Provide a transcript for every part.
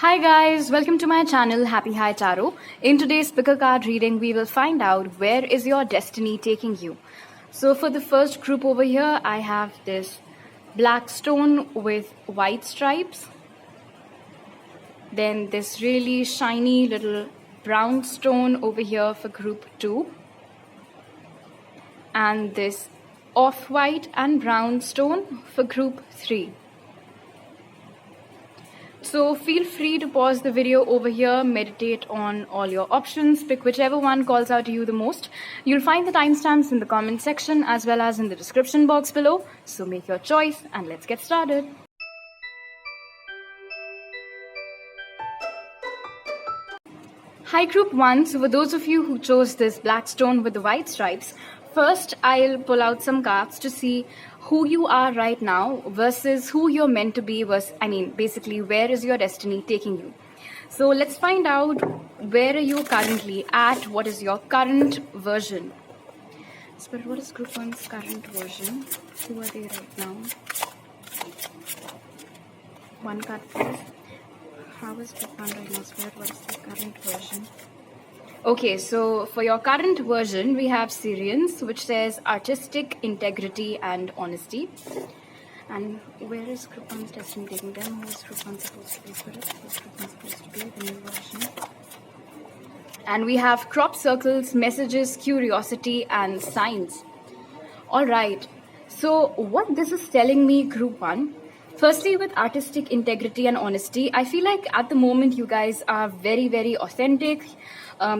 Hi guys, welcome to my channel Happy High Tarot. In today's picker card reading, we will find out where is your destiny taking you. So for the first group over here, I have this black stone with white stripes. Then this really shiny little brown stone over here for group 2. And this off-white and brown stone for group 3. So feel free to pause the video over here, meditate on all your options, pick whichever one calls out to you the most. You'll find the timestamps in the comment section as well as in the description box below. So make your choice and let's get started. Hi group 1, so for those of you who chose this black stone with the white stripes, first I'll pull out some cards to see who you are right now versus who you're meant to be, basically where is your destiny taking you. So let's find out where are you currently at, what is your current version. Spirit, what is group 1's current version? Who are they right now? One card please. How is group 1 right now, Spirit? What is the current version? Okay, so for your current version, we have Syrians, which says artistic integrity and honesty. And where is group 1's destiny taking them? Who is group 1 supposed to be? Spirit? Who is group 1 supposed to be? The new version. And we have crop circles, messages, curiosity, and signs. Alright, so what this is telling me, group 1, firstly, with artistic integrity and honesty, I feel like at the moment you guys are very, very authentic.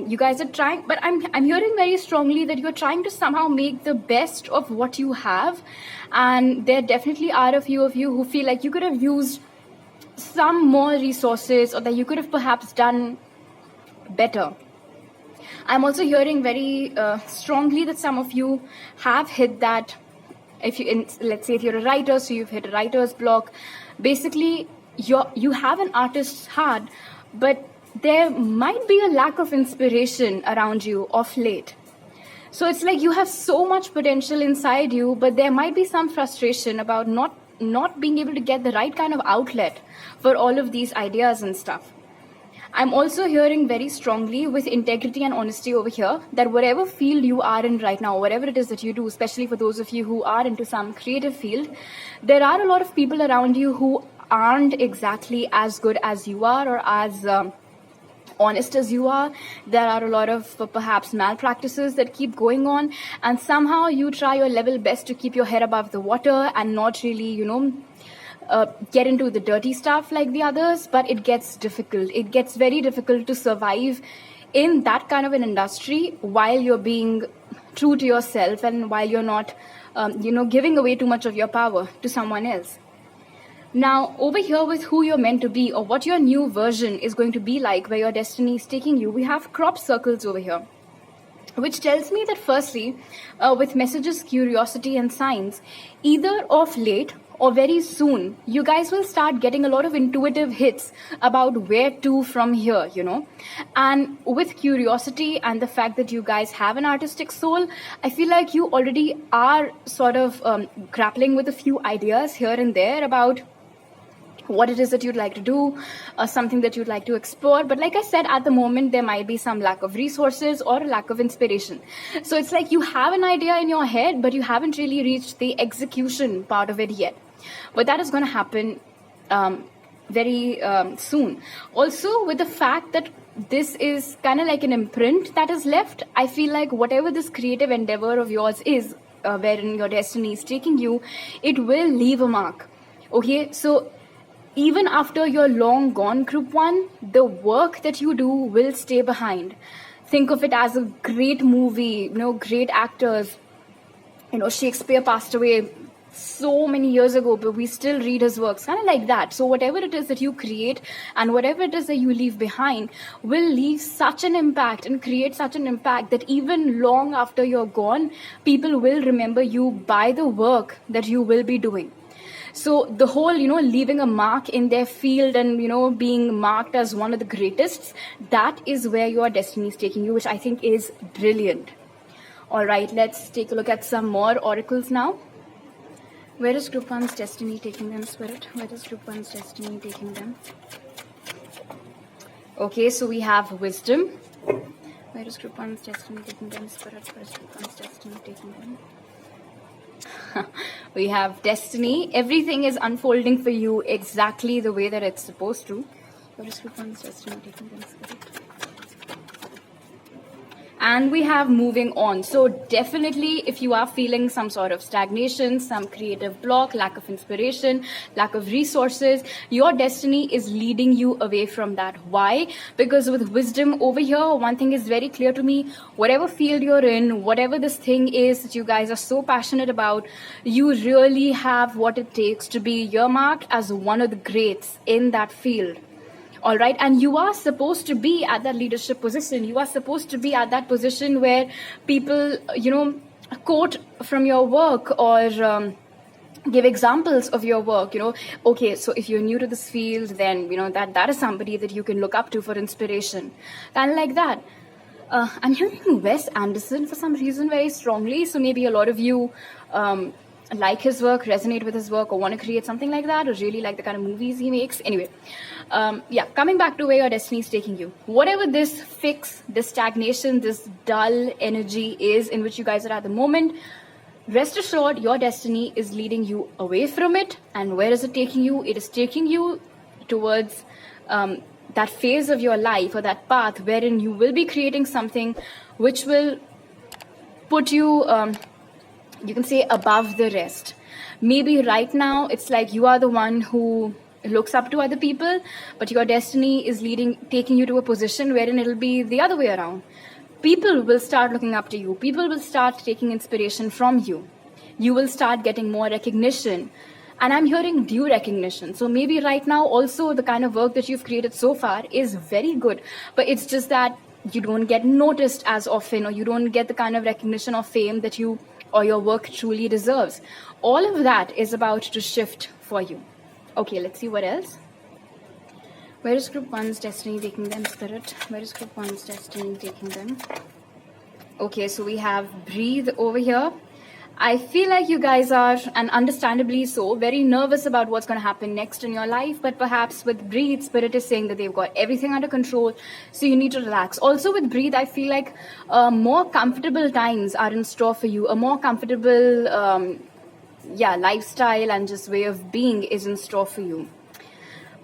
You guys are trying, but I'm hearing very strongly that you're trying to somehow make the best of what you have. And there definitely are a few of you who feel like you could have used some more resources or that you could have perhaps done better. I'm also hearing very strongly that some of you have hit that. Let's say if you're a writer, so you've hit a writer's block. Basically, you have an artist's heart, but there might be a lack of inspiration around you of late. So it's like you have so much potential inside you, but there might be some frustration about not being able to get the right kind of outlet for all of these ideas and stuff. I'm also hearing very strongly with integrity and honesty over here that whatever field you are in right now, whatever it is that you do, especially for those of you who are into some creative field, there are a lot of people around you who aren't exactly as good as you are or as honest as you are. There are a lot of perhaps malpractices that keep going on, and somehow you try your level best to keep your head above the water and not really, get into the dirty stuff like the others, but it gets difficult. It gets very difficult to survive in that kind of an industry while you're being true to yourself and while you're not, giving away too much of your power to someone else. Now, over here with who you're meant to be or what your new version is going to be like, where your destiny is taking you, we have crop circles over here, which tells me that firstly, with messages, curiosity, and signs, either of late or very soon, you guys will start getting a lot of intuitive hits about where to from here, And with curiosity and the fact that you guys have an artistic soul, I feel like you already are sort of grappling with a few ideas here and there about what it is that you'd like to do, something that you'd like to explore. But like I said, at the moment, there might be some lack of resources or a lack of inspiration. So it's like you have an idea in your head, but you haven't really reached the execution part of it yet. But that is going to happen very soon. Also, with the fact that this is kind of like an imprint that is left, I feel like whatever this creative endeavor of yours is, wherein your destiny is taking you, it will leave a mark. Okay, so even after you're long gone, group 1, the work that you do will stay behind. Think of it as a great movie, great actors. Shakespeare passed away so many years ago, but we still read his works, kind of like that. So whatever it is that you create and whatever it is that you leave behind will leave such an impact and create such an impact that even long after you're gone, people will remember you by the work that you will be doing. So the whole, leaving a mark in their field and, being marked as one of the greatest, that is where your destiny is taking you, which I think is brilliant. All right, let's take a look at some more oracles now. Where is group 1's destiny taking them, Spirit? Where is group 1's destiny taking them? Okay, so we have wisdom. Where is group 1's destiny taking them? Spirit, where is group 1's destiny taking them? We have destiny. Everything is unfolding for you exactly the way that it's supposed to. Where is group 1's destiny taking them? Spirit. And we have moving on. So definitely, if you are feeling some sort of stagnation, some creative block, lack of inspiration, lack of resources, your destiny is leading you away from that. Why? Because with wisdom over here, one thing is very clear to me. Whatever field you're in, whatever this thing is that you guys are so passionate about, you really have what it takes to be earmarked as one of the greats in that field. All right, and you are supposed to be at that leadership position. You are supposed to be at that position where people, quote from your work or give examples of your work. Okay, so if you're new to this field, then that is somebody that you can look up to for inspiration, kind of like that. I'm hearing Wes Anderson for some reason very strongly, so maybe a lot of you like his work, resonate with his work, or want to create something like that, or really like the kind of movies he makes. Anyway, coming back to where your destiny is taking you. Whatever this fix, this stagnation, this dull energy is in which you guys are at the moment, rest assured your destiny is leading you away from it. And where is it taking you? It is taking you towards that phase of your life, or that path wherein you will be creating something which will put you you can say above the rest. Maybe right now it's like you are the one who looks up to other people, but your destiny is taking you to a position wherein it'll be the other way around. People will start looking up to you. People will start taking inspiration from you. You will start getting more recognition. And I'm hearing due recognition. So maybe right now also the kind of work that you've created so far is very good, but it's just that you don't get noticed as often, or you don't get the kind of recognition or fame that you or your work truly deserves. All of that is about to shift for you. Okay, let's see what else. Where is group 1's destiny taking them, Spirit? Where is group 1's destiny taking them? Okay, so we have breathe over here. I feel like you guys are, and understandably so, very nervous about what's going to happen next in your life. But perhaps with breathe, Spirit is saying that they've got everything under control, so you need to relax. Also with breathe, I feel like more comfortable times are in store for you. A more comfortable lifestyle and just way of being is in store for you.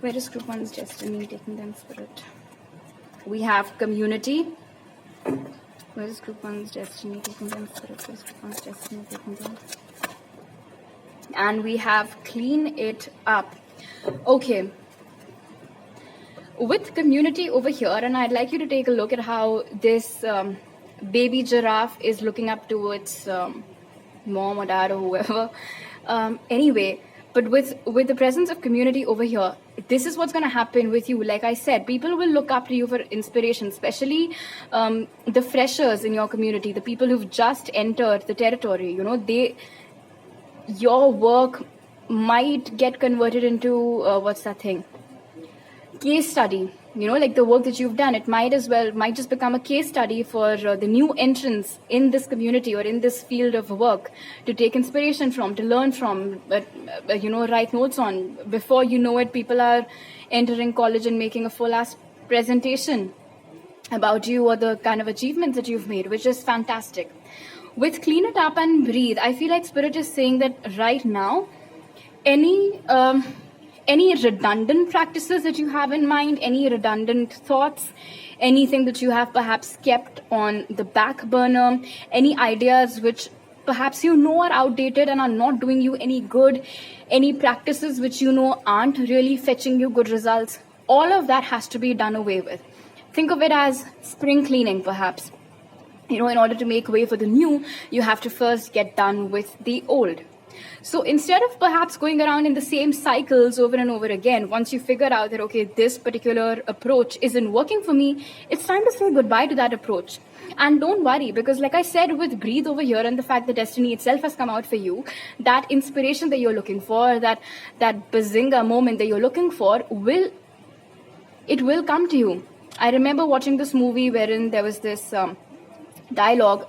Where is group 1's destiny taking them, Spirit? We have community. Where is group 1's destiny taking them, Spirit? Where is group 1's destiny taking them? And we have clean it up. Okay. With community over here, and I'd like you to take a look at how this baby giraffe is looking up to its mom or dad or whoever. Anyway, but with the presence of community over here, this is what's going to happen with you. Like I said, people will look up to you for inspiration, especially the freshers in your community, the people who've just entered the territory. Your work might get converted into case study. Like the work that you've done, it might just become a case study for the new entrants in this community or in this field of work to take inspiration from, to learn from, write notes on. Before you know it, people are entering college and making a full-ass presentation about you or the kind of achievements that you've made, which is fantastic. With clean it up and breathe, I feel like Spirit is saying that right now, any redundant practices that you have in mind, any redundant thoughts, anything that you have perhaps kept on the back burner, any ideas which perhaps are outdated and are not doing you any good, any practices which aren't really fetching you good results, all of that has to be done away with. Think of it as spring cleaning, perhaps. In order to make way for the new, you have to first get done with the old. So instead of perhaps going around in the same cycles over and over again, once you figure out that, okay, this particular approach isn't working for me, it's time to say goodbye to that approach. And don't worry, because like I said, with breathe over here and the fact that destiny itself has come out for you, that inspiration that you're looking for, that bazinga moment that you're looking for, will come to you. I remember watching this movie wherein there was this dialogue.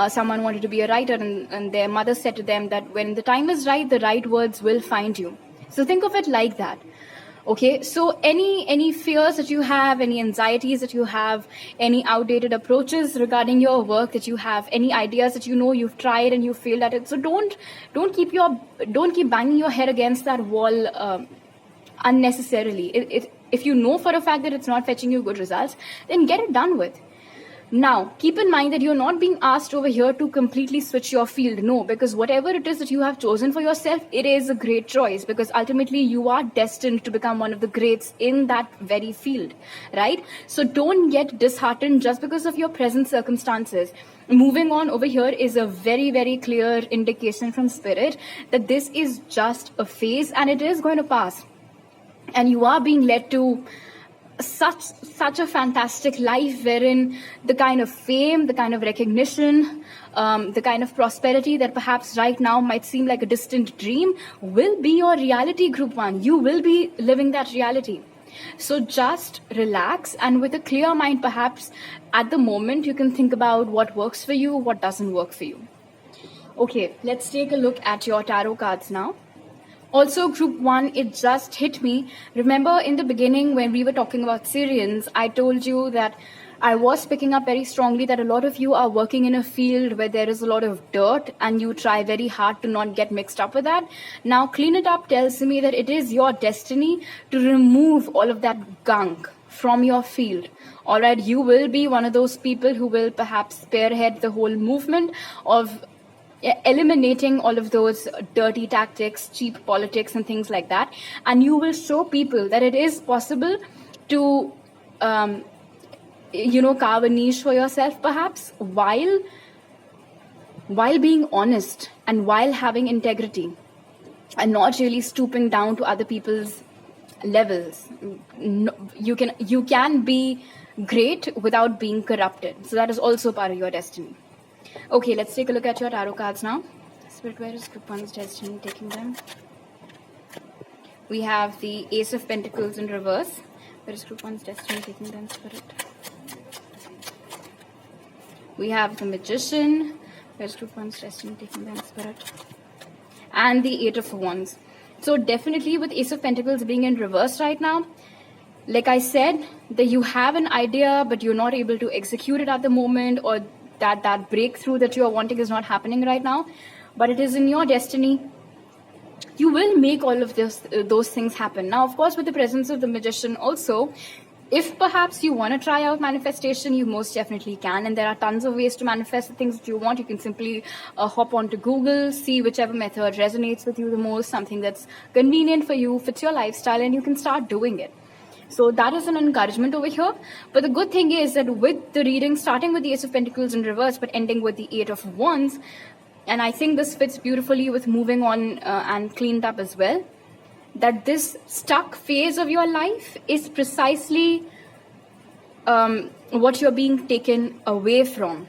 Someone wanted to be a writer, and their mother said to them that when the time is right, the right words will find you. So think of it like that. Okay, so any fears that you have, any anxieties that you have, any outdated approaches regarding your work that you have, any ideas that you know you've tried and you failed at it, so don't keep banging your head against that wall unnecessarily. If you know for a fact that it's not fetching you good results, then get it done with. Now, keep in mind that you're not being asked over here to completely switch your field. No, because whatever it is that you have chosen for yourself, it is a great choice, because ultimately you are destined to become one of the greats in that very field, right? So don't get disheartened just because of your present circumstances. Moving on over here is a very, very clear indication from spirit that this is just a phase and it is going to pass. And you are being led to such a fantastic life wherein the kind of fame, the kind of recognition, the kind of prosperity that perhaps right now might seem like a distant dream will be your reality, Group 1. You will be living that reality. So just relax, and with a clear mind, perhaps at the moment you can think about what works for you, what doesn't work for you. Okay, let's take a look at your tarot cards now. Also, Group 1, it just hit me. Remember in the beginning when we were talking about Syrians, I told you that I was picking up very strongly that a lot of you are working in a field where there is a lot of dirt and you try very hard to not get mixed up with that. Now, Clean It Up tells me that it is your destiny to remove all of that gunk from your field. All right, you will be one of those people who will perhaps spearhead the whole movement of eliminating all of those dirty tactics, cheap politics and things like that. And you will show people that it is possible to, carve a niche for yourself perhaps while being honest and while having integrity and not really stooping down to other people's levels. You can be great without being corrupted. So that is also part of your destiny. Okay, let's take a look at your tarot cards now. Spirit, where is Group 1's destiny taking them? We have the Ace of Pentacles in reverse. Where is Group 1's destiny taking them, Spirit? We have the Magician. Where is Group 1's destiny taking them, Spirit? And the Eight of Wands. So definitely with Ace of Pentacles being in reverse right now, like I said, that you have an idea but you're not able to execute it at the moment, or that breakthrough that you are wanting is not happening right now, but it is in your destiny. You will make all of those things happen. Now, of course, with the presence of the Magician also, if perhaps you want to try out manifestation, you most definitely can. And there are tons of ways to manifest the things that you want. You can simply hop onto Google, see whichever method resonates with you the most, something that's convenient for you, fits your lifestyle, and you can start doing it. So that is an encouragement over here. But the good thing is that with the reading, starting with the Ace of Pentacles in reverse, but ending with the Eight of Wands, and I think this fits beautifully with moving on and cleaned up as well, that this stuck phase of your life is precisely what you're being taken away from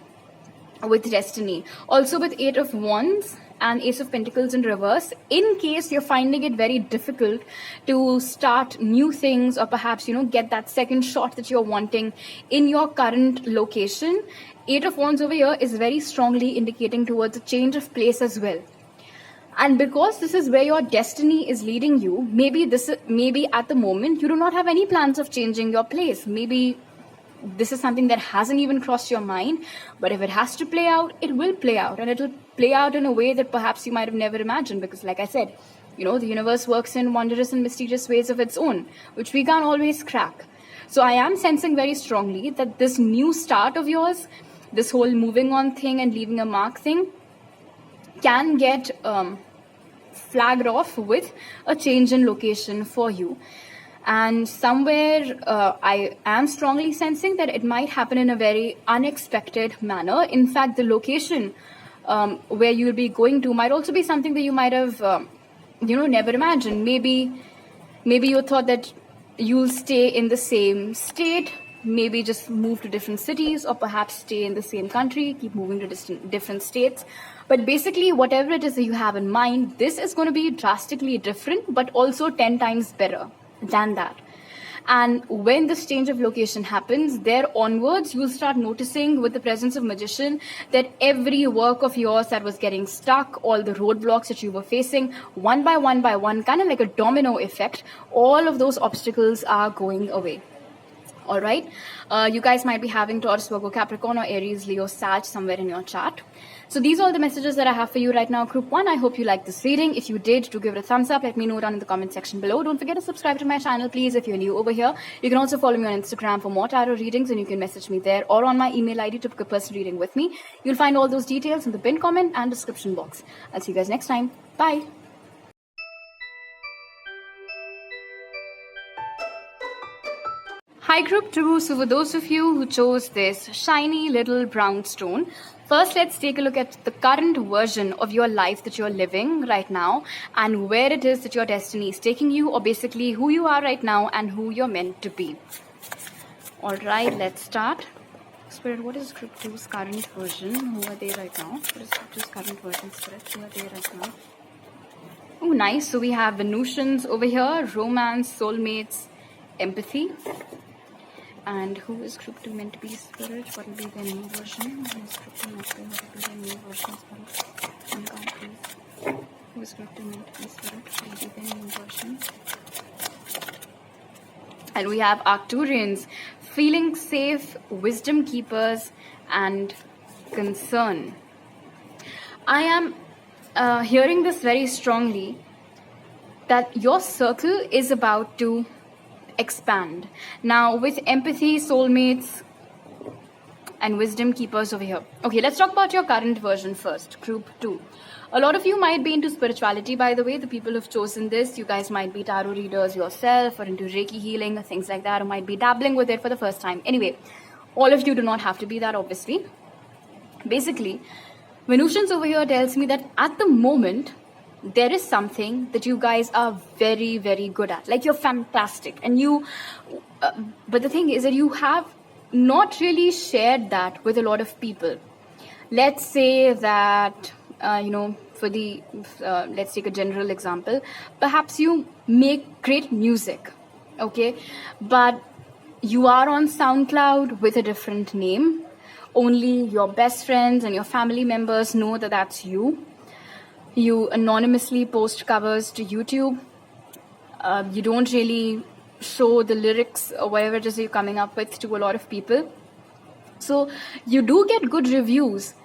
with destiny. Also with Eight of Wands and Ace of Pentacles in reverse, in case you're finding it very difficult to start new things, or perhaps, get that second shot that you're wanting in your current location, Eight of Wands over here is very strongly indicating towards a change of place as well. And because this is where your destiny is leading you, maybe at the moment you do not have any plans of changing your place. Maybe this is something that hasn't even crossed your mind, but if it has to play out, it will play out, and it will play out in a way that perhaps you might have never imagined, because like I said, the universe works in wondrous and mysterious ways of its own, which we can't always crack. So I am sensing very strongly that this new start of yours, this whole moving on thing and leaving a mark thing, can get flagged off with a change in location for you. And somewhere I am strongly sensing that it might happen in a very unexpected manner. In fact, the location where you'll be going to might also be something that you might have, never imagined. Maybe you thought that you'll stay in the same state, maybe just move to different cities, or perhaps stay in the same country, keep moving to different states. But basically, whatever it is that you have in mind, this is going to be drastically different, but also 10 times better than that. And when this change of location happens, there onwards, you'll start noticing with the presence of magician that every work of yours that was getting stuck, all the roadblocks that you were facing, one by one, kind of like a domino effect, all of those obstacles are going away. All right, you guys might be having Taurus, Virgo, Capricorn, or Aries, Leo, Sag somewhere in your chart. So these are all the messages that I have for you right now, Group 1. I hope you liked this reading. If you did, do give it a thumbs up. Let me know down in the comment section below. Don't forget to subscribe to my channel, please, if you're new over here. You can also follow me on Instagram for more tarot readings, and you can message me there or on my email ID to book a personal reading with me. You'll find all those details in the pinned comment and description box. I'll see you guys next time. Bye. Hi Group 2, so for those of you who chose this shiny little brown stone, first let's take a look at the current version of your life that you're living right now and where it is that your destiny is taking you, or basically who you are right now and who you're meant to be. Alright, let's start. Spirit, what is Group 2's current version? Who are they right now? What is Group 2's current version, Spirit? Who are they right now? Oh, nice. So we have Venusians over here, romance, soulmates, empathy. And who is Group 2 meant to be, Spirit? What will be their new version? Who is Group 2 meant to be? What will be their new version, Spirit? One card, please. Who is Group 2 meant to be, Spirit? What will be their new version? And we have Arcturians, feeling safe, wisdom keepers, and concern. I am hearing this very strongly, that your circle is about to expand. Now with empathy, soulmates, and wisdom keepers over here. Okay, let's talk about your current version first, Group 2. A lot of you might be into spirituality, by the way. The people who've chosen this, you guys might be tarot readers yourself, or into Reiki healing, or things like that, or might be dabbling with it for the first time. Anyway, all of you do not have to be that, obviously. Basically, Venusians over here tells me that at the moment, there is something that you guys are very, very good at. Like, you're fantastic. And you, but the thing is that you have not really shared that with a lot of people. Let's say that, for the, let's take a general example. Perhaps you make great music, okay? But you are on SoundCloud with a different name. Only your best friends and your family members know that that's you. You anonymously post covers to YouTube. You don't really show the lyrics or whatever it is you're coming up with to a lot of people. So you do get good reviews.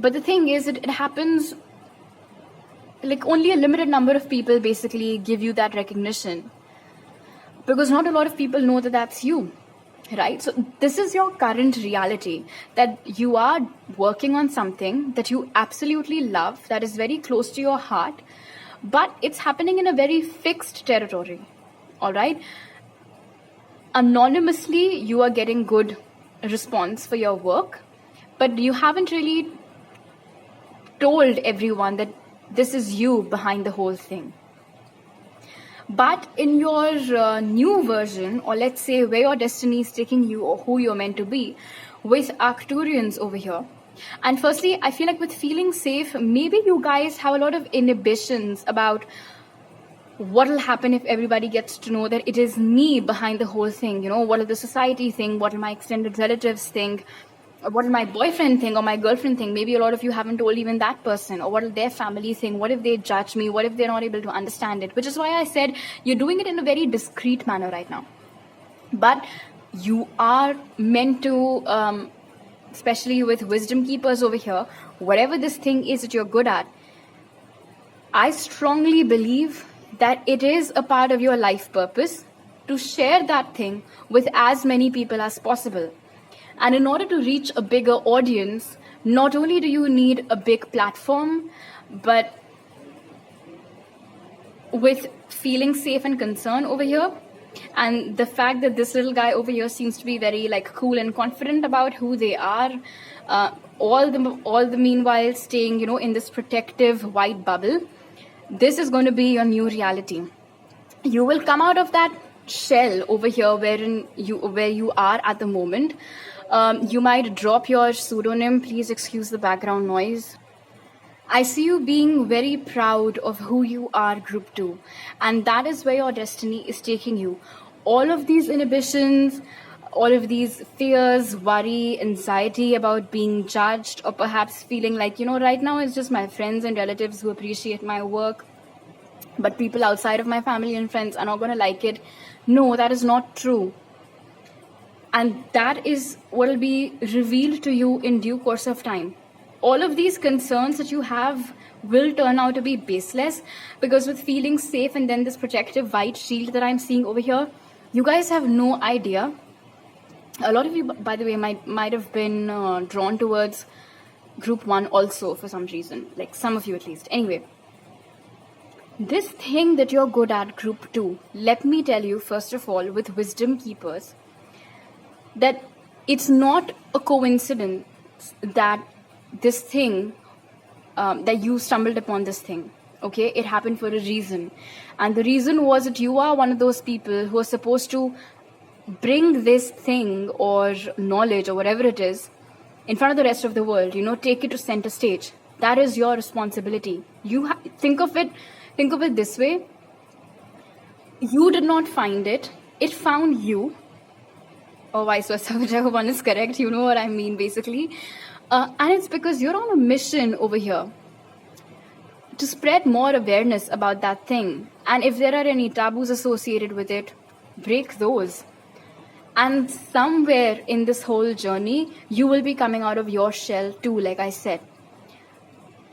But the thing is, it happens, like only a limited number of people basically give you that recognition. Because not a lot of people know that that's you. Right? So this is your current reality, that you are working on something that you absolutely love, that is very close to your heart, but it's happening in a very fixed territory. All right? Anonymously, you are getting good response for your work, but you haven't really told everyone that this is you behind the whole thing. But in your new version, or let's say where your destiny is taking you or who you're meant to be, with Arcturians over here. And firstly, I feel like with feeling safe, maybe you guys have a lot of inhibitions about what will happen if everybody gets to know that it is me behind the whole thing. You know, what will the society think? What will my extended relatives think? What will my boyfriend think or my girlfriend think? Maybe a lot of you haven't told even that person. Or what will their family think? What if they judge me? What if they're not able to understand it? Which is why I said you're doing it in a very discreet manner right now. But you are meant to, especially with wisdom keepers over here, whatever this thing is that you're good at, I strongly believe that it is a part of your life purpose to share that thing with as many people as possible. And in order to reach a bigger audience, not only do you need a big platform, but with feeling safe and concern over here, and the fact that this little guy over here seems to be very like cool and confident about who they are, all the meanwhile staying, in this protective white bubble, this is going to be your new reality. You will come out of that shell over here where you are at the moment. You might drop your pseudonym. Please excuse the background noise. I see you being very proud of who you are, Group 2. And that is where your destiny is taking you. all of these inhibitions, all of these fears, worry, anxiety about being judged, or perhaps feeling like, right now it's just my friends and relatives who appreciate my work, but people outside of my family and friends are not going to like it. No, that is not true. And that is what will be revealed to you in due course of time. All of these concerns that you have will turn out to be baseless, because with feeling safe and then this protective white shield that I'm seeing over here, you guys have no idea. A lot of you, by the way, might have been drawn towards group 1 also for some reason, like some of you at least. Anyway, this thing that you're good at, group 2, let me tell you, first of all, with wisdom keepers, that it's not a coincidence that this thing, that you stumbled upon this thing. Okay, it happened for a reason. And the reason was that you are one of those people who are supposed to bring this thing or knowledge or whatever it is in front of the rest of the world, take it to center stage. That is your responsibility. Think of it this way. You did not find it, it found you, or vice versa, whichever one is correct, you know what I mean basically. And it's because you're on a mission over here to spread more awareness about that thing. And if there are any taboos associated with it, break those. And somewhere in this whole journey, you will be coming out of your shell too, like I said.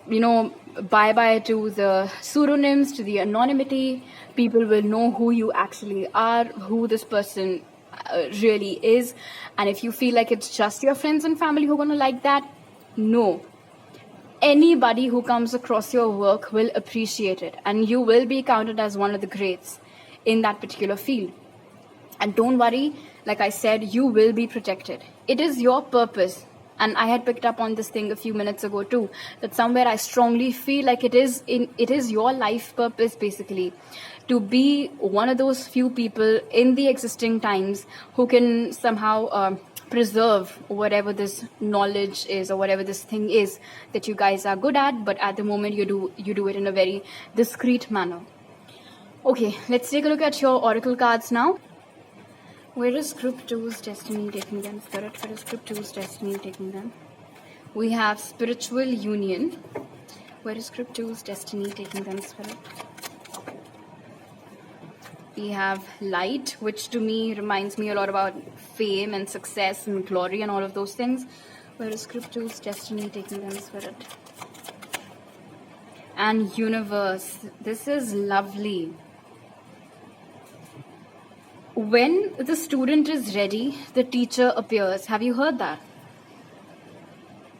Bye-bye to the pseudonyms, to the anonymity. People will know who you actually are, who this person really is. And if you feel like it's just your friends and family who are going to like that, no. Anybody who comes across your work will appreciate it, and you will be counted as one of the greats in that particular field. And don't worry, like I said, you will be protected. It is your purpose. And I had picked up on this thing a few minutes ago too, that somewhere I strongly feel like it is your life purpose basically, to be one of those few people in the existing times who can somehow preserve whatever this knowledge is or whatever this thing is that you guys are good at, but at the moment you do it in a very discreet manner. Okay, let's take a look at your oracle cards now. Where is group 2's destiny taking them, Spirit? Where is group 2's destiny taking them? We have spiritual union. Where is group 2's destiny taking them, Spirit? We have light, which to me reminds me a lot about fame and success and glory and all of those things. Where is group 2's destiny taking them, Spirit? And universe. This is lovely. When the student is ready, the teacher appears. Have you heard that?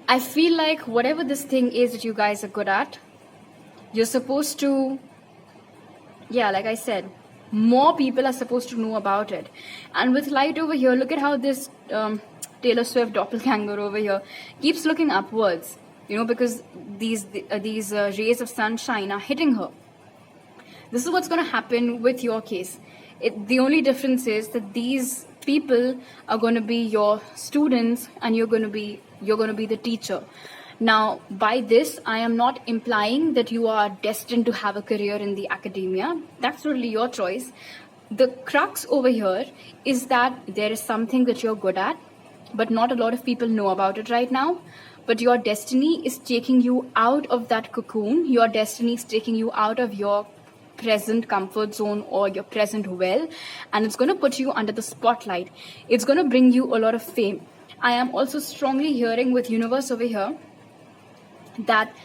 I feel like whatever this thing is that you guys are good at, you're supposed to, like I said, more people are supposed to know about it. And with light over here, look at how this Taylor Swift doppelganger over here keeps looking upwards, because these rays of sunshine are hitting her. This is what's going to happen with your case. The only difference is that these people are going to be your students and you're going to be the teacher. Now, by this, I am not implying that you are destined to have a career in the academia. That's really your choice. The crux over here is that there is something that you're good at, but not a lot of people know about it right now. But your destiny is taking you out of that cocoon. Your destiny is taking you out of your present comfort zone or your present well, and it's going to put you under the spotlight. It's going to bring you a lot of fame. I am also strongly hearing with universe over here that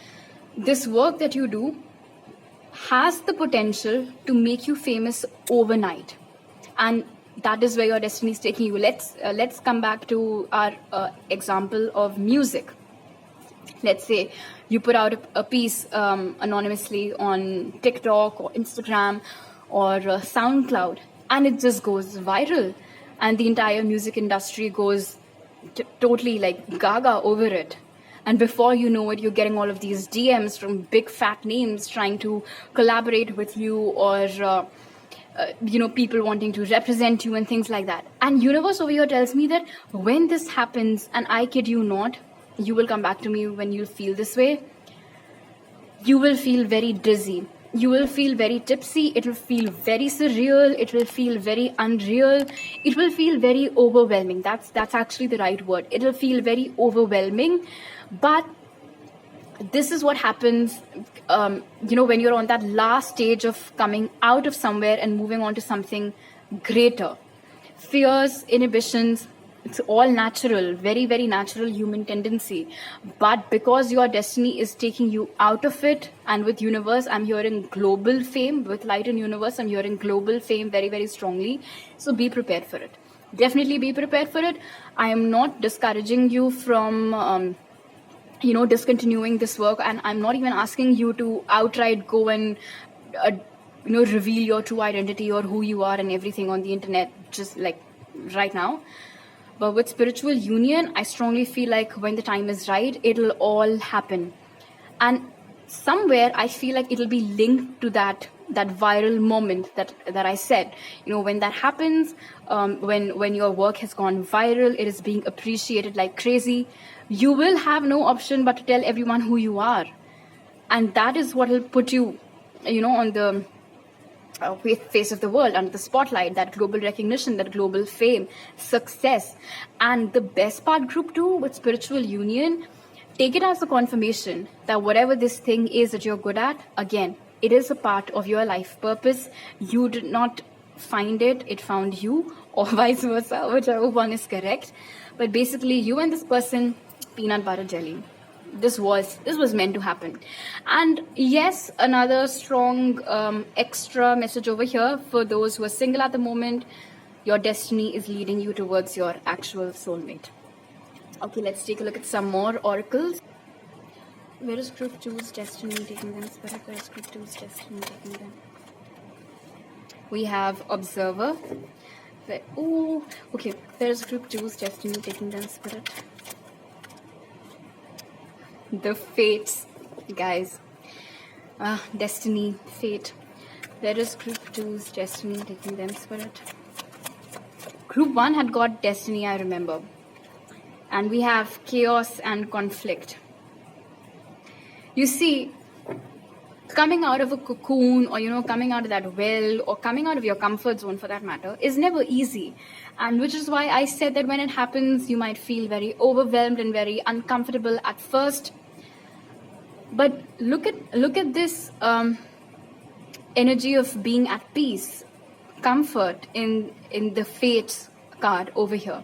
this work that you do has the potential to make you famous overnight, and that is where your destiny is taking you. Let's come back to our example of music. Let's say you put out a piece anonymously on TikTok or Instagram or SoundCloud, and it just goes viral, and the entire music industry goes totally like gaga over it. And before you know it, you're getting all of these DMs from big fat names trying to collaborate with you, or people wanting to represent you and things like that. And universe over here tells me that when this happens, and I kid you not, you will come back to me when you feel this way, you will feel very dizzy. You will feel very tipsy, it will feel very surreal, it will feel very unreal, it will feel very overwhelming. That's actually the right word. It will feel very overwhelming. But this is what happens, when you're on that last stage of coming out of somewhere and moving on to something greater. Fears, inhibitions, it's all natural, very, very natural human tendency. But because your destiny is taking you out of it, and with universe, I'm hearing global fame. With light and universe, I'm hearing global fame very, very strongly. So be prepared for it. Definitely be prepared for it. I am not discouraging you from, discontinuing this work. And I'm not even asking you to outright go and, reveal your true identity or who you are and everything on the internet, just like right now. But with spiritual union, I strongly feel like when the time is right, it'll all happen. And somewhere I feel like it'll be linked to that viral moment that I said. When that happens, when your work has gone viral, it is being appreciated like crazy, you will have no option but to tell everyone who you are. And that is what will put you, on the face of the world, under the spotlight, that global recognition, that global fame, success. And the best part, group 2, with spiritual union, take it as a confirmation that whatever this thing is that you're good at, again, it is a part of your life purpose. You did not find it, it found you, or vice versa, whichever one is correct. But basically, you and this person, peanut butter jelly. This was meant to happen. And yes, another strong extra message over here for those who are single at the moment. Your destiny is leading you towards your actual soulmate. Okay, let's take a look at some more oracles. Where is group 2's destiny taking them, spirit? Where is group 2's destiny taking them? We have observer. Okay, there is group 2's destiny taking them, spirit. The fates, guys. Destiny, fate. There is group 2's destiny taking them, spirit. Group 1 had got destiny, I remember. And we have chaos and conflict. You see, coming out of a cocoon, or coming out of that well, or coming out of your comfort zone for that matter, is never easy. And which is why I said that when it happens, you might feel very overwhelmed and very uncomfortable at first. But look at this energy of being at peace, comfort in the fates card over here.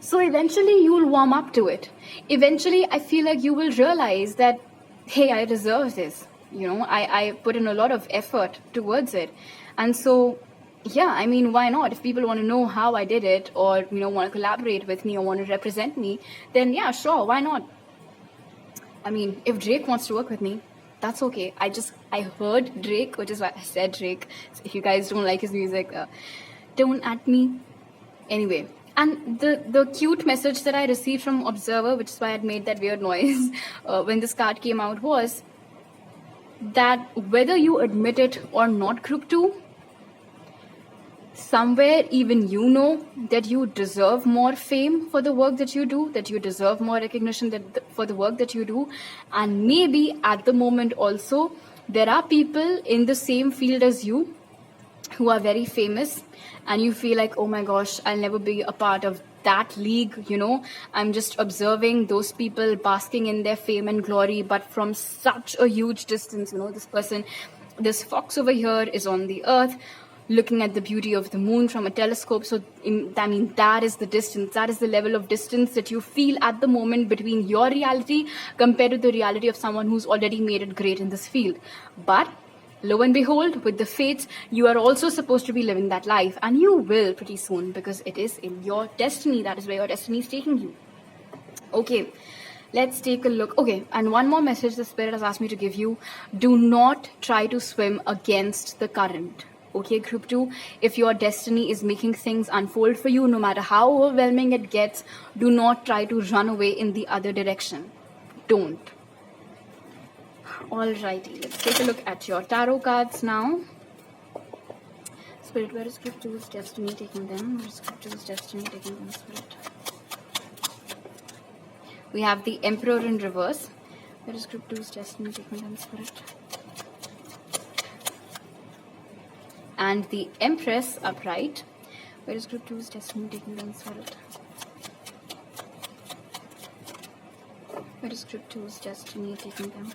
So eventually you will warm up to it. Eventually I feel like you will realize that, hey, I deserve this. I put in a lot of effort towards it. And so, yeah, I mean, why not? If people want to know how I did it, or, want to collaborate with me or want to represent me, then yeah, sure, why not? I mean, if Drake wants to work with me, that's okay. I heard Drake, which is why I said Drake. So if you guys don't like his music, don't at me. Anyway, and the cute message that I received from Observer, which is why I had made that weird noise when this card came out, was that whether you admit it or not, group 2, somewhere even you know that you deserve more fame for the work that you do, that you deserve more recognition for the work that you do. And maybe at the moment also, there are people in the same field as you who are very famous, and you feel like, oh my gosh, I'll never be a part of that league, I'm just observing those people basking in their fame and glory, but from such a huge distance. This fox over here is on the earth, looking at the beauty of the moon from a telescope. So that is the distance, that is the level of distance that you feel at the moment between your reality compared to the reality of someone who's already made it great in this field. But lo and behold, with the fates, you are also supposed to be living that life, and you will pretty soon, because it is in your destiny. That is where your destiny is taking you. Okay, let's take a look. Okay, and one more message the spirit has asked me to give you. Do not try to swim against the current. Okay, group 2, if your destiny is making things unfold for you, no matter how overwhelming it gets, do not try to run away in the other direction. Don't. Alrighty, let's take a look at your tarot cards now. Spirit, where is group 2's destiny taking them? Where is group 2's destiny taking them, Spirit? We have the Emperor in reverse. Where is group 2's destiny taking them, Spirit? and the Empress upright. Where is group 2's destiny taking them, Spirit? Where is group 2's destiny taking them?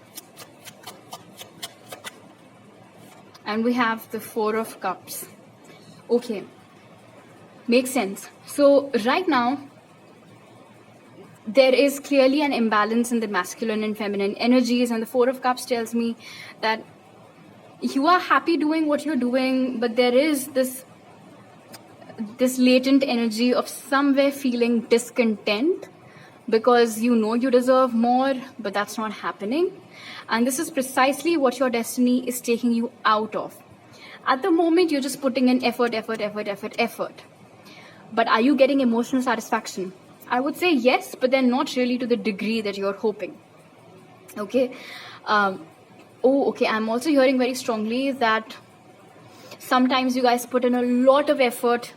And we have the Four of Cups. Okay, makes sense. So right now, there is clearly an imbalance in the masculine and feminine energies, and the Four of Cups tells me that you are happy doing what you're doing, but there is this latent energy of somewhere feeling discontent because you know you deserve more, but that's not happening. And this is precisely what your destiny is taking you out of. At the moment, you're just putting in effort. But are you getting emotional satisfaction? I would say yes, but then not really to the degree that you're hoping. Okay. Okay. I'm also hearing very strongly that sometimes you guys put in a lot of effort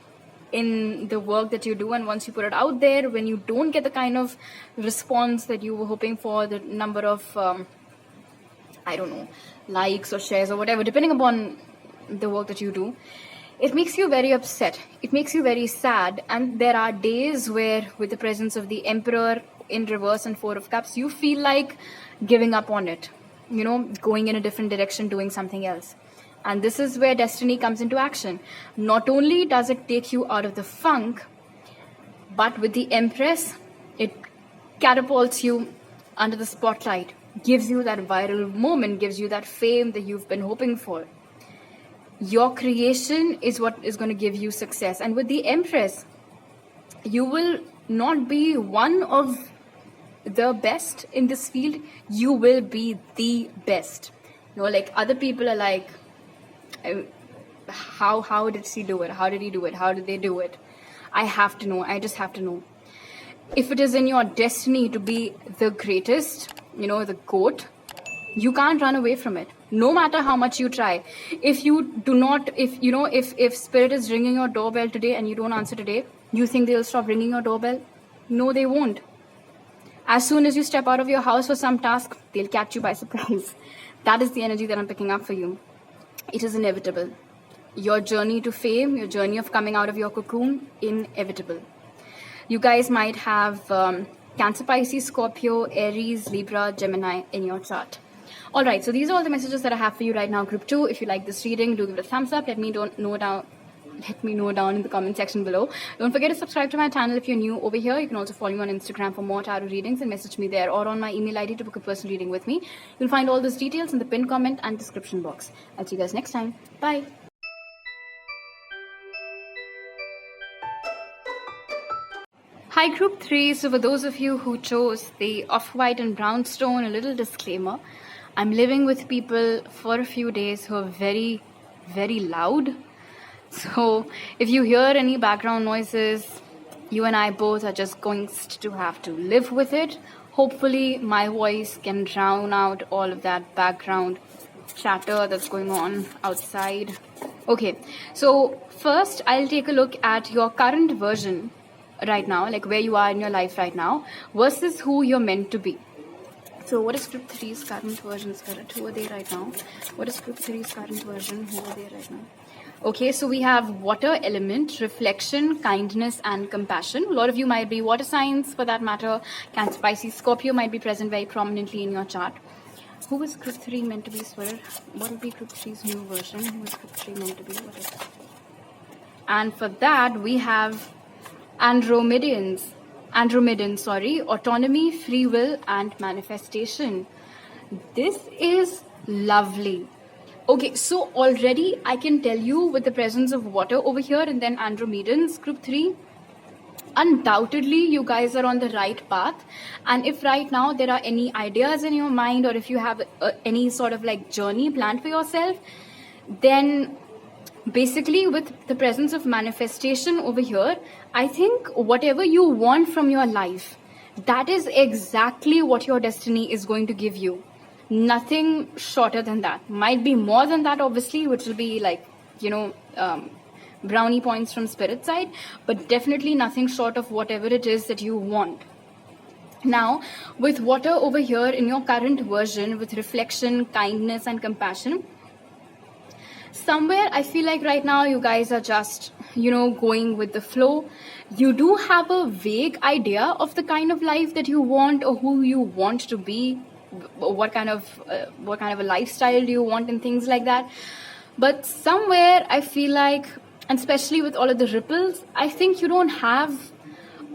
in the work that you do, and once you put it out there, when you don't get the kind of response that you were hoping for, the number of I don't know, likes or shares or whatever, depending upon the work that you do, it makes you very upset. It makes you very sad. And there are days where, with the presence of the Emperor in reverse and Four of Cups, you feel like giving up on it, you know, going in a different direction, doing something else. And this is where destiny comes into action. Not only does it take you out of the funk, but with the Empress, it catapults you under the spotlight, gives you that viral moment, gives you that fame that you've been hoping for. Your creation is what is going to give you success. And with the Empress, you will not be one of the best in this field. You will be the best. You know, like other people are like, how did she do it? How did he do it? How did they do it? I have to know. I just have to know. If it is in your destiny to be the greatest, you know, the GOAT, you can't run away from it. No matter how much you try. If you do not, if Spirit is ringing your doorbell today and you don't answer today, you think they'll stop ringing your doorbell? No, they won't. As soon as you step out of your house for some task, they'll catch you by surprise. That is the energy that I'm picking up for you. It is inevitable. Your journey to fame, your journey of coming out of your cocoon, inevitable. You guys might have Cancer, Pisces, Scorpio, Aries, Libra, Gemini in your chart. All right, so these are all the messages that I have for you right now, group 2. If you like this reading, do give it a thumbs up. Let me know down in the comment section below. Don't forget to subscribe to my channel if you're new over here. You can also follow me on Instagram for more tarot readings and message me there, or on my email ID to book a personal reading with me. You'll find all those details in the pinned comment and description box. I'll see you guys next time. Bye. Hi group 3, so for those of you who chose the off-white and brown stone, a little disclaimer. I'm living with people for a few days who are very, very loud. So if you hear any background noises, you and I both are just going to have to live with it. Hopefully my voice can drown out all of that background chatter that's going on outside. Okay, so first I'll take a look at your current version right now, like where you are in your life right now versus who you're meant to be. So what is group 3's current version, Spirit? Who are they right now? What is group 3's current version? Who are they right now? Okay, so we have water element, reflection, kindness, and compassion. A lot of you might be water signs for that matter. Cancer, Pisces, Scorpio might be present very prominently in your chart. Who is group 3 meant to be, Spirit? What will be group 3's new version? Who is group 3 meant to be? What is it? And for that, we have Andromedans, autonomy, free will, and manifestation. This is lovely. Okay, so already I can tell you with the presence of water over here and then Andromedans, group 3, undoubtedly you guys are on the right path. And if right now there are any ideas in your mind, or if you have any sort of like journey planned for yourself, then basically with the presence of manifestation over here, I think whatever you want from your life, that is exactly what your destiny is going to give you. Nothing shorter than that. Might be more than that, obviously, which will be like, brownie points from Spirit side, but definitely nothing short of whatever it is that you want. Now, with water over here in your current version, with reflection, kindness, and compassion, somewhere I feel like right now you guys are just, going with the flow. You do have a vague idea of the kind of life that you want or who you want to be, what kind of a lifestyle do you want and things like that. But somewhere I feel like, and especially with all of the ripples, I think you don't have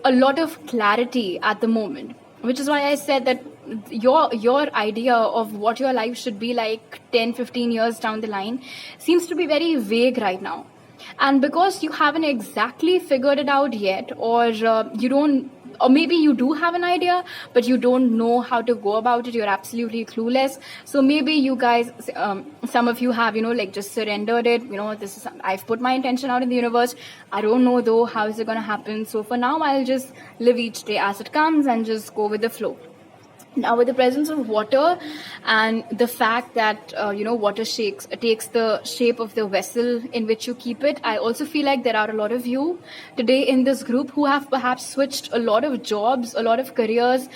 a lot of clarity at the moment, which is why I said that your idea of what your life should be like 10-15 years down the line seems to be very vague right now. And because you haven't exactly figured it out yet, or you don't, or maybe you do have an idea but you don't know how to go about it, you're absolutely clueless. So maybe you guys, some of you have, like just surrendered it, this is, I've put my intention out in the universe, I don't know though how is it going to happen, so for now I'll just live each day as it comes and just go with the flow. Now, with the presence of water and the fact that, water takes the shape of the vessel in which you keep it, I also feel like there are a lot of you today in this group who have perhaps switched a lot of jobs, a lot of careers.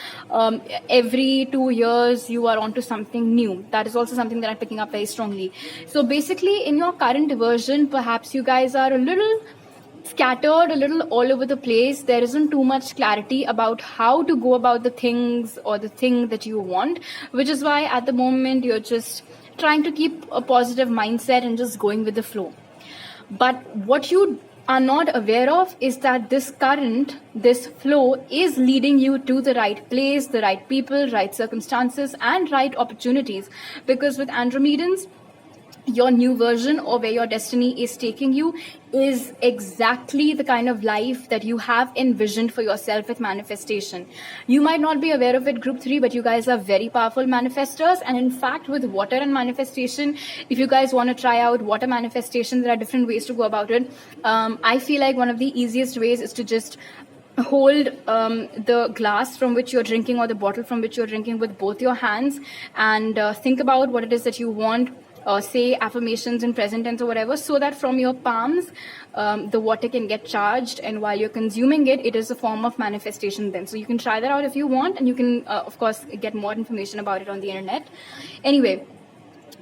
Every 2 years, you are onto something new. That is also something that I'm picking up very strongly. So basically, in your current version, perhaps you guys are a little scattered, a little all over the place. There isn't too much clarity about how to go about the things or the thing that you want, which is why at the moment you're just trying to keep a positive mindset and just going with the flow. But what you are not aware of is that this flow is leading you to the right place, the right people, right circumstances, and right opportunities. Because with Andromedans, your new version or where your destiny is taking you is exactly the kind of life that you have envisioned for yourself with manifestation. You might not be aware of it, group 3, but you guys are very powerful manifestors. And in fact, with water and manifestation, if you guys want to try out water manifestation, there are different ways to go about it. I feel like one of the easiest ways is to just hold the glass from which you're drinking or the bottle from which you're drinking with both your hands and think about what it is that you want. Say affirmations in present tense or whatever, so that from your palms the water can get charged, and while you're consuming it, it is a form of manifestation then. So you can try that out if you want, and you can of course get more information about it on the internet. Anyway,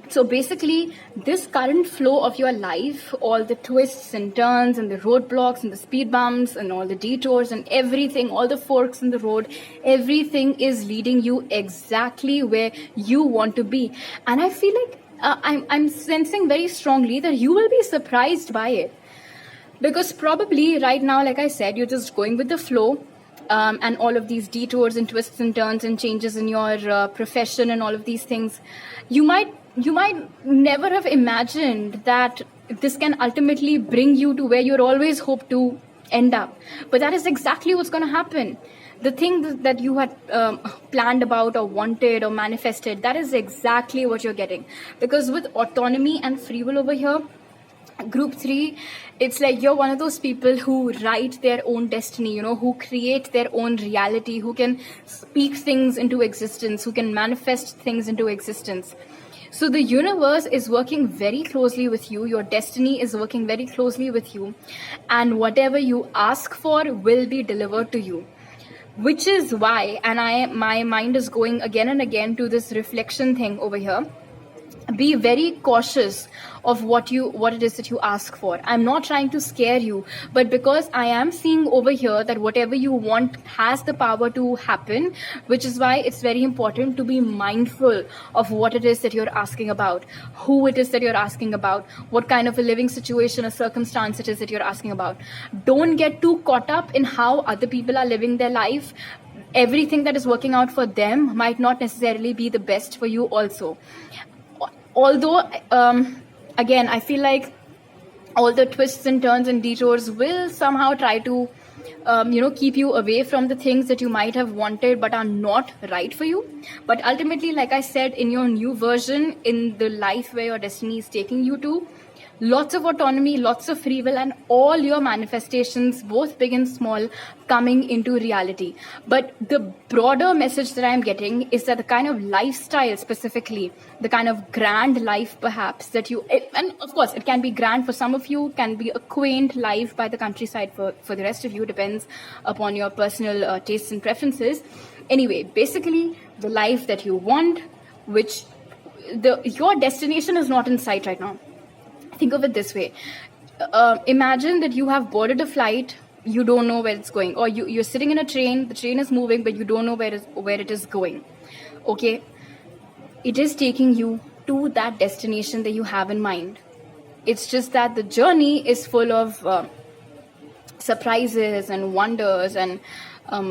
so basically this current flow of your life, all the twists and turns and the roadblocks and the speed bumps and all the detours and everything, all the forks in the road, everything is leading you exactly where you want to be. And I feel like I'm sensing very strongly that you will be surprised by it, because probably right now, like I said, you're just going with the flow, and all of these detours and twists and turns and changes in your profession and all of these things, you might never have imagined that this can ultimately bring you to where you're always hoped to end up. But that is exactly what's going to happen. The thing that you had planned about or wanted or manifested, that is exactly what you're getting. Because with autonomy and free will over here, group 3, it's like you're one of those people who write their own destiny, who create their own reality, who can speak things into existence, who can manifest things into existence. So the universe is working very closely with you. Your destiny is working very closely with you. And whatever you ask for will be delivered to you. Which is why, and my mind is going again and again to this reflection thing over here. Be very cautious of what it is that you ask for. I'm not trying to scare you, but because I am seeing over here that whatever you want has the power to happen, which is why it's very important to be mindful of what it is that you're asking about, who it is that you're asking about, what kind of a living situation or circumstance it is that you're asking about. Don't get too caught up in how other people are living their life. Everything that is working out for them might not necessarily be the best for you also. Although, again, I feel like all the twists and turns and detours will somehow try to, keep you away from the things that you might have wanted but are not right for you. But ultimately, like I said, in your new version, in the life where your destiny is taking you to, lots of autonomy, lots of free will, and all your manifestations, both big and small, coming into reality. But the broader message that I'm getting is that the kind of lifestyle specifically, the kind of grand life perhaps that and of course it can be grand for some of you, can be a quaint life by the countryside for the rest of you, depends upon your personal tastes and preferences. Anyway, basically the life that you want, which your destination is not in sight right now. Think of it this way. Imagine that you have boarded a flight, you don't know where it's going, or you're sitting in a train, the train is moving, but you don't know where it is going. Okay, it is taking you to that destination that you have in mind. It's just that the journey is full of surprises and wonders and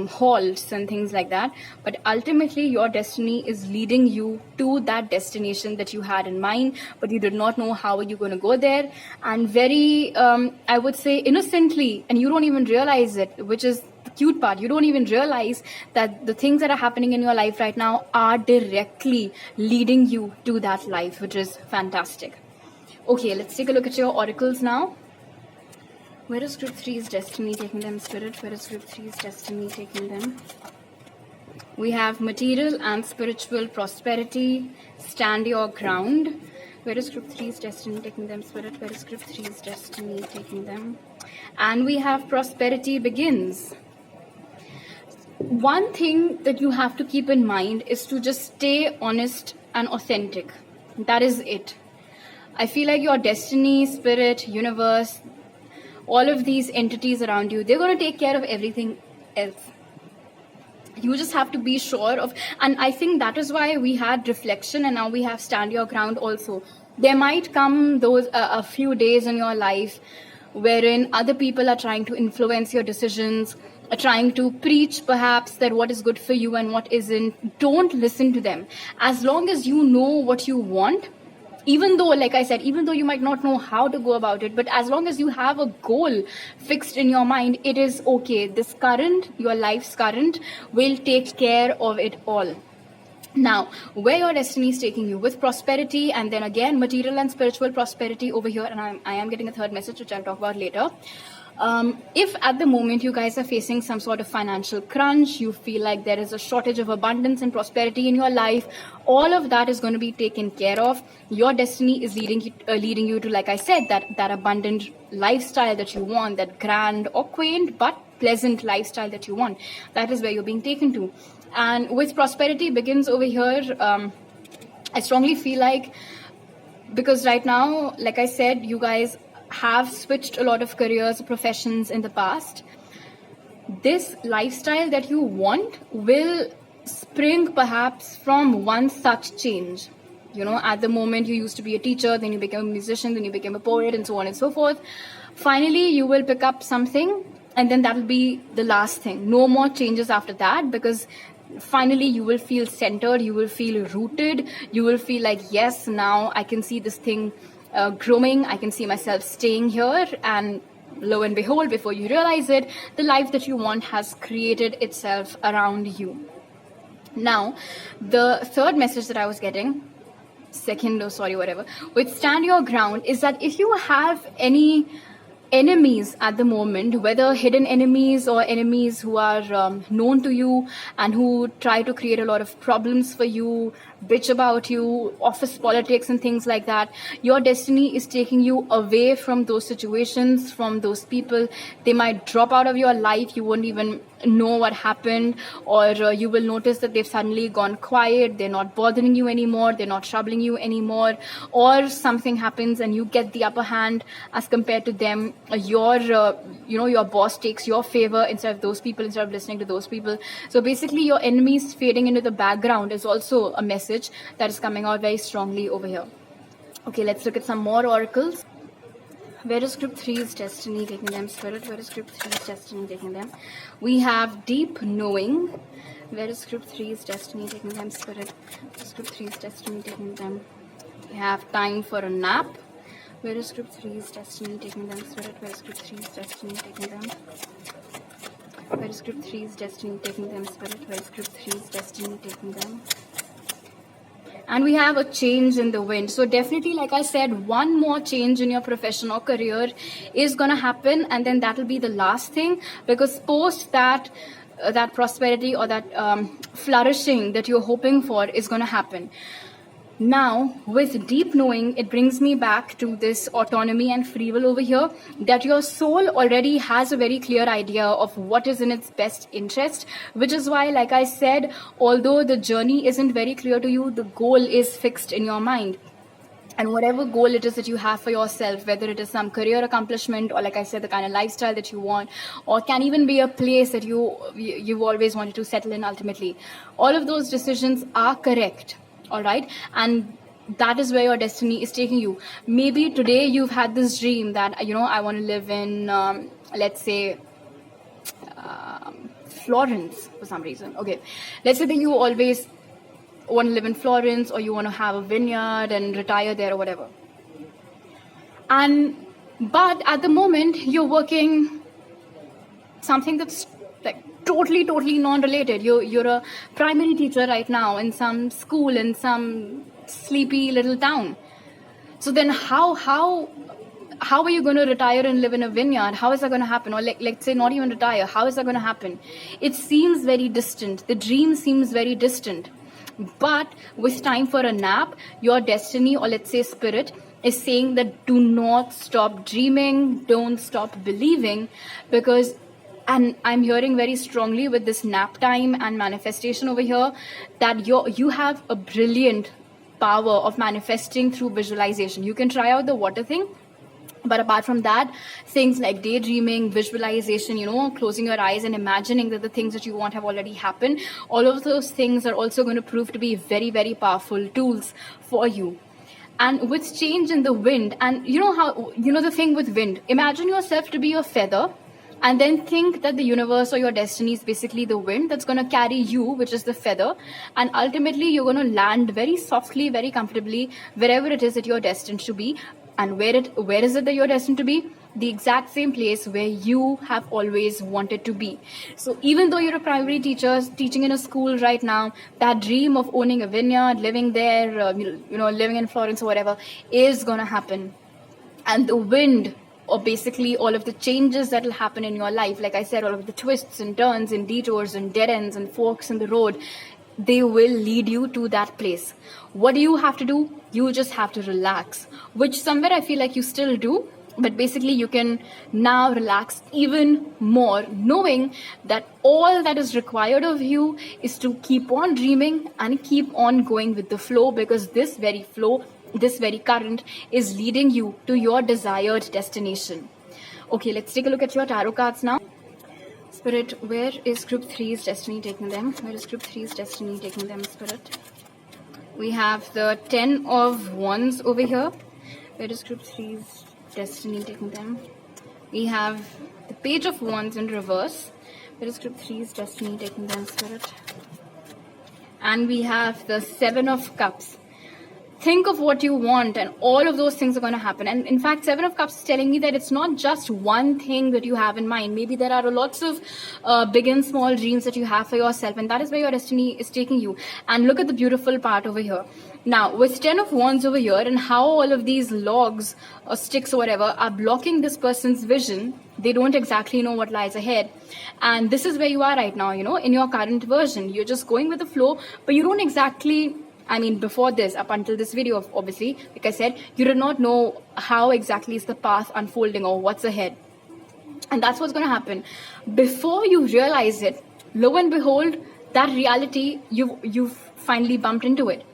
halts and things like that, but ultimately your destiny is leading you to that destination that you had in mind, but you did not know how you're going to go there. And very I would say innocently, and you don't even realize it, which is the cute part, you don't even realize that the things that are happening in your life right now are directly leading you to that life, which is fantastic. Okay, let's take a look at your oracles now. Where is group 3's destiny taking them, Spirit? Where is group 3's destiny taking them? We have material and spiritual prosperity. Stand your ground. Where is group 3's destiny taking them, Spirit? Where is group 3's destiny taking them? And we have prosperity begins. One thing that you have to keep in mind is to just stay honest and authentic. That is it. I feel like your destiny, spirit, universe, all of these entities around you, they're going to take care of everything else. You just have to be sure of, and I think that is why we had reflection and now we have stand your ground also. There might come those a few days in your life wherein other people are trying to influence your decisions, are trying to preach perhaps that what is good for you and what isn't. Don't listen to them. As long as you know what you want, even though, like I said, even though you might not know how to go about it, but as long as you have a goal fixed in your mind, it is okay. This current, your life's current, will take care of it all. Now, where your destiny is taking you with prosperity, and then again, material and spiritual prosperity over here, and I am getting a third message, which I'll talk about later. If at the moment you guys are facing some sort of financial crunch, you feel like there is a shortage of abundance and prosperity in your life, all of that is going to be taken care of. Your destiny is leading you to, like I said, that abundant lifestyle that you want, that grand or quaint but pleasant lifestyle that you want. That is where you're being taken to. And with prosperity begins over here, I strongly feel like, because right now, like I said, you guys have switched a lot of careers, professions in the past. This lifestyle that you want will spring perhaps from one such change. You know, at the moment you used to be a teacher, then you became a musician, then you became a poet, and so on and so forth. Finally, you will pick up something, and then that will be the last thing. No more changes after that, because finally you will feel centered, you will feel rooted, you will feel like, yes, now I can see this thing growing, I can see myself staying here, and lo and behold, before you realize it, the life that you want has created itself around you. Now, the third message that I was getting, with stand your ground, is that if you have any enemies at the moment, whether hidden enemies or enemies who are known to you and who try to create a lot of problems for you, bitch about you, office politics and things like that, your destiny is taking you away from those situations, from those people. They might drop out of your life, you won't even know what happened, or you will notice that they've suddenly gone quiet, they're not bothering you anymore, they're not troubling you anymore, or something happens and you get the upper hand as compared to them. Your boss takes your favor instead of those people, instead of listening to those people. So basically your enemies fading into the background is also a message that is coming out very strongly over here. Okay, let's look at some more oracles. Where is group 3's destiny taking them, Spirit? Where is group 3's destiny taking them? We have deep knowing. Where is group 3's destiny taking them, Spirit? Where is group 3's destiny taking them? We have time for a nap. Where is group 3's destiny taking them, Spirit? Where is group 3's destiny taking them? Where is group 3's destiny taking them, Spirit? Where is group 3's destiny taking them? And we have a change in the wind. So definitely, like I said, one more change in your profession or career is going to happen, and then that will be the last thing, because post that prosperity or that flourishing that you're hoping for is going to happen. Now, with deep knowing, it brings me back to this autonomy and free will over here, that your soul already has a very clear idea of what is in its best interest, which is why, like I said, although the journey isn't very clear to you, the goal is fixed in your mind. And whatever goal it is that you have for yourself, whether it is some career accomplishment or, like I said, the kind of lifestyle that you want, or can even be a place that you've always wanted to settle in ultimately, all of those decisions are correct, all right? And that is where your destiny is taking you. Maybe today you've had this dream that, you know, I want to live in, let's say, Florence for some reason. Okay, let's say that you always want to live in Florence, or you want to have a vineyard and retire there or whatever. But at the moment you're working something that's like totally non-related. You're a primary teacher right now in some school in some sleepy little town. So then how are you going to retire and live in a vineyard? How is that going to happen? Or let's say not even retire. How is that going to happen? It seems very distant. The dream seems very distant. But with time for a nap, your destiny, or let's say spirit, is saying that do not stop dreaming, don't stop believing, because, and I'm hearing very strongly with this nap time and manifestation over here, that you have a brilliant power of manifesting through visualization. You can try out the water thing. But apart from that, things like daydreaming, visualization, you know, closing your eyes and imagining that the things that you want have already happened, all of those things are also going to prove to be very, very powerful tools for you. And with change in the wind, and you know how, you know the thing with wind, imagine yourself to be a feather, and then think that the universe or your destiny is basically the wind that's going to carry you, which is the feather, and ultimately you're going to land very softly, very comfortably, wherever it is that you're destined to be. And where is it that you're destined to be? The exact same place where you have always wanted to be. So even though you're a primary teacher teaching in a school right now, that dream of owning a vineyard, living there, living in Florence or whatever, is going to happen. And the wind, or basically all of the changes that will happen in your life, like I said, all of the twists and turns and detours and dead ends and forks in the road, they will lead you to that place. What do you have to do? You just have to relax, which somewhere I feel like you still do, but basically you can now relax even more, knowing that all that is required of you is to keep on dreaming and keep on going with the flow, because this very flow, this very current is leading you to your desired destination. Okay, let's take a look at your tarot cards now. Spirit, where is group 3's destiny taking them? Where is group 3's destiny taking them, Spirit? We have the 10 of Wands over here. Where is group 3's destiny taking them? We have the Page of Wands in reverse. Where is group 3's destiny taking them, Spirit? And we have the 7 of Cups. Think of what you want, and all of those things are going to happen. And in fact, 7 of Cups is telling me that it's not just one thing that you have in mind. Maybe there are lots of big and small dreams that you have for yourself, and that is where your destiny is taking you. And look at the beautiful part over here. Now, with 10 of Wands over here, and how all of these logs or sticks or whatever are blocking this person's vision, they don't exactly know what lies ahead. And this is where you are right now, in your current version. You're just going with the flow, but you don't exactly... before this, up until this video, obviously, like I said, you did not know how exactly is the path unfolding or what's ahead. And that's what's going to happen. Before you realize it, lo and behold, that reality, you've finally bumped into it.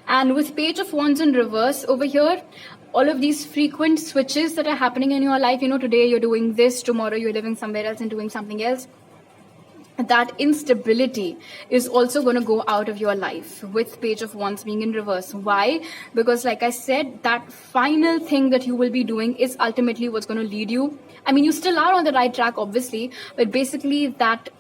And with Page of Wands in reverse over here, all of these frequent switches that are happening in your life, today you're doing this, tomorrow you're living somewhere else and doing something else. That instability is also going to go out of your life with Page of Wands being in reverse. Why? Because like I said, that final thing that you will be doing is ultimately what's going to lead you. You still are on the right track, obviously, but basically that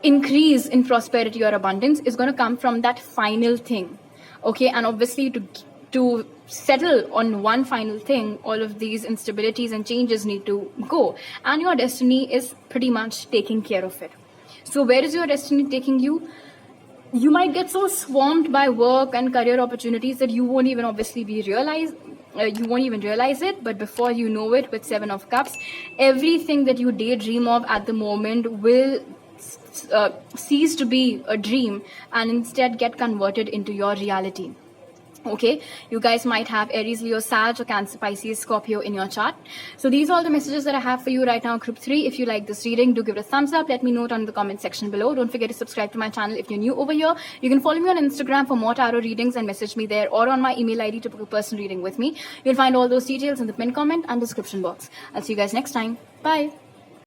increase in prosperity or abundance is going to come from that final thing. Okay, and obviously to settle on one final thing, all of these instabilities and changes need to go, and your destiny is pretty much taking care of it. So where is your destiny taking you? You might get so swamped by work and career opportunities that you won't even realize it, but before you know it, with 7 of Cups, everything that you daydream of at the moment will cease to be a dream and instead get converted into your reality. Okay, you guys might have Aries, Leo, Sag, or Cancer, Pisces, Scorpio in your chart. So these are all the messages that I have for you right now, group 3. If you like this reading, do give it a thumbs up. Let me know down in the comment section below. Don't forget to subscribe to my channel if you're new over here. You can follow me on Instagram for more tarot readings and message me there, or on my email ID to book a personal reading with me. You'll find all those details in the pinned comment and description box. I'll see you guys next time. Bye.